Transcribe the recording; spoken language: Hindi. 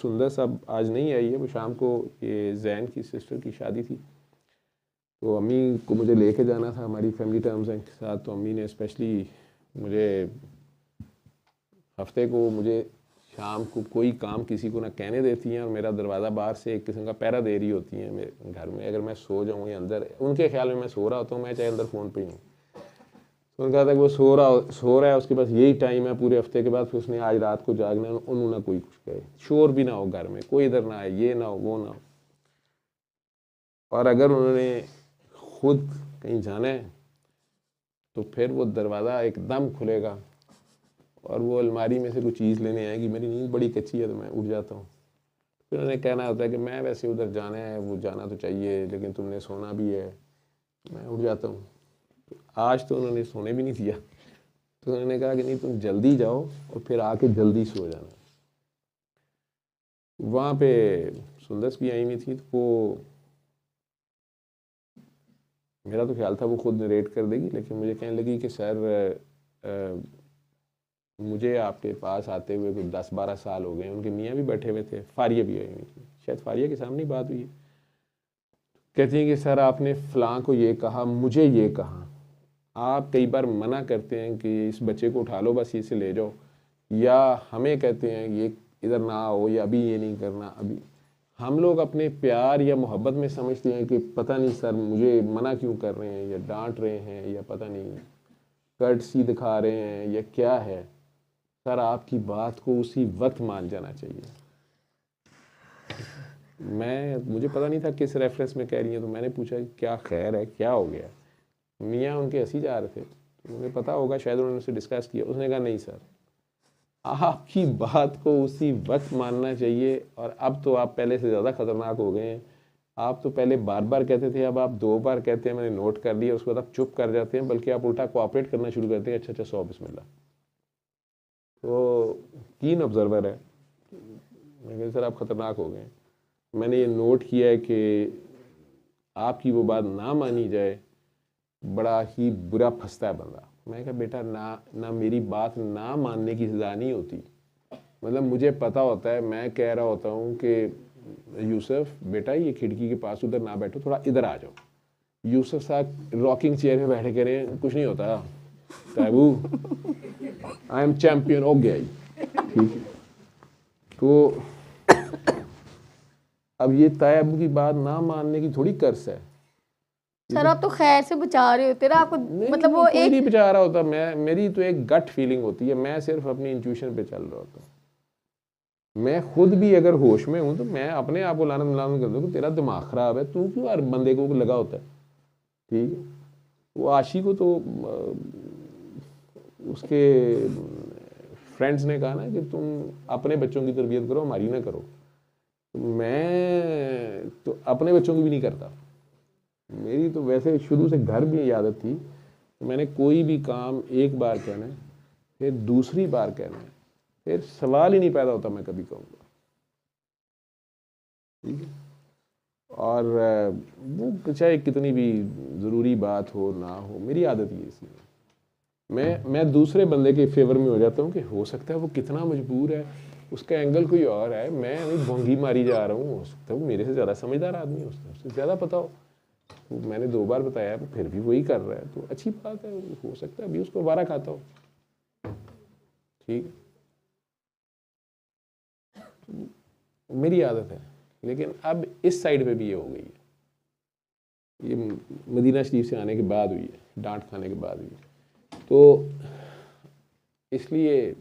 सुंदर साहब आज नहीं आई है, वो शाम को ये जैन की सिस्टर की शादी थी, तो अम्मी को मुझे लेके जाना था, हमारी फैमिली टर्म्स हैं के साथ, तो अम्मी ने स्पेशली मुझे हफ्ते को मुझे शाम को कोई काम किसी को ना कहने देती हैं, और मेरा दरवाज़ा बाहर से एक किस्म का पहरा दे रही होती हैं मेरे घर में। अगर मैं सो जाऊँ या अंदर, उनके ख्याल में मैं सो रहा होता हूँ, मैं चाहे अंदर फ़ोन पे ही हूँ, तो उनका था कि वो सो रहा है, उसके पास यही टाइम है पूरे हफ्ते के बाद, फिर उसने आज रात को जागना है, उन्होंने कोई कुछ कहे, शोर भी ना हो घर में, कोई इधर ना आए, ये ना हो वो ना हो। और अगर उन्होंने खुद कहीं जाना है तो फिर वो दरवाज़ा एकदम खुलेगा और वो अलमारी में से कुछ चीज़ लेने आएगी। मेरी नींद बड़ी कच्ची है तो मैं उठ जाता हूँ, फिर उन्हें कहना होता है कि मैं वैसे उधर जाना है, वो जाना तो चाहिए लेकिन तुमने सोना भी है, मैं उठ जाता हूँ। आज तो उन्होंने सोने भी नहीं दिया, तो उन्होंने कहा कि नहीं तुम जल्दी जाओ और फिर आके जल्दी सो जाना। वहाँ पे सुंदर भी आई हुई थी, तो वो मेरा तो ख्याल था वो खुद नरेट कर देगी, लेकिन मुझे कहने लगी कि सर मुझे आपके पास आते हुए कुछ 10-12 साल हो गए। उनके मियाँ भी बैठे हुए थे, फारिया भी आई हुई थी, शायद फारिया के सामने बात हुई है। कहती हैं कि सर आपने फ़लाँ को ये कहा, मुझे ये कहा, आप कई बार मना करते हैं कि इस बच्चे को उठा लो बस इसे ले जाओ, या हमें कहते हैं ये इधर ना आओ या अभी ये नहीं करना। अभी हम लोग अपने प्यार या मोहब्बत में समझते हैं कि पता नहीं सर मुझे मना क्यों कर रहे हैं या डांट रहे हैं या पता नहीं कर्टसी दिखा रहे हैं या क्या है। सर आपकी बात को उसी वक्त मान जाना चाहिए। मुझे पता नहीं था किस रेफरेंस में कह रही है, तो मैंने पूछा क्या खैर है, क्या हो गया। मियाँ उनके हंसी जा रहे थे, तो मुझे पता होगा शायद उन्होंने उससे डिस्कस किया। उसने कहा नहीं सर आपकी बात को उसी वक्त मानना चाहिए, और अब तो आप पहले से ज़्यादा खतरनाक हो गए हैं। आप तो पहले बार बार कहते थे, अब आप 2 बार कहते हैं, मैंने नोट कर लिया। उसके बाद आप चुप कर जाते हैं, बल्कि आप उल्टा कोऑपरेट करना शुरू करते हैं। अच्छा अच्छा 100 बिस्मिल्लाह। तो कीन ऑब्जर्वर है। मैं कहा सर आप ख़तरनाक हो गए। मैंने ये नोट किया है कि आपकी वो बात ना मानी जाए बड़ा ही बुरा फंसता है बंदा। मैं कहा बेटा ना मेरी बात ना मानने की सज़ा नहीं होती। मतलब मुझे पता होता है, मैं कह रहा होता हूँ कि यूसुफ बेटा ये खिड़की के पास उधर ना बैठो, थोड़ा इधर आ जाओ। यूसुफ साहब रॉकिंग चेयर में बैठे कह रहे हैं कुछ नहीं होता ताबू, आई एम चैम्पियन। हो गया ही ठीक है। तो अब ये तायब की बात ना मानने की थोड़ी कर्स है सर। आप तो खैर से बचा रहे होते ना आपको, मतलब वो कोई नहीं बचा रहा होता। मेरी तो एक गट फीलिंग होती है, मैं सिर्फ अपनी इंट्यूशन पे चल रहा होता हूँ। मैं खुद भी अगर होश में हूँ तो मैं अपने आप को लानत कर दूँ कि तेरा दिमाग ख़राब है, तू क्यों हर बंदे को लगा होता है। ठीक है, वो आशी को तो उसके फ्रेंड्स ने कहा ना कि तुम अपने बच्चों की तरबियत करो, हमारी ना करो। मैं तो अपने बच्चों की भी नहीं करता। मेरी तो वैसे शुरू से घर भी ये आदत थी, मैंने कोई भी काम एक बार कहना है, फिर दूसरी बार कहना है, फिर सवाल ही नहीं पैदा होता मैं कभी कहूँगा। ठीक है, और वो चाहे कितनी भी ज़रूरी बात हो ना हो, मेरी आदत ये सी है। मैं दूसरे बंदे के फेवर में हो जाता हूँ कि हो सकता है वो कितना मजबूर है, उसका एंगल कोई और है, मैं अभी भोंगी मारी जा रहा हूँ, हो सकता है वो मेरे से ज़्यादा समझदार आदमी है, उससे ज़्यादा पता हो। तो मैंने 2 बार बताया, फिर भी वही कर रहा है, तो अच्छी बात है। हो सकता है अभी उसको वारा खाता हो। ठीक, मेरी आदत है। लेकिन अब इस साइड पे भी ये हो गई है, ये मदीना शरीफ से आने के बाद हुई है, डांट खाने के बाद हुई है। तो इसलिए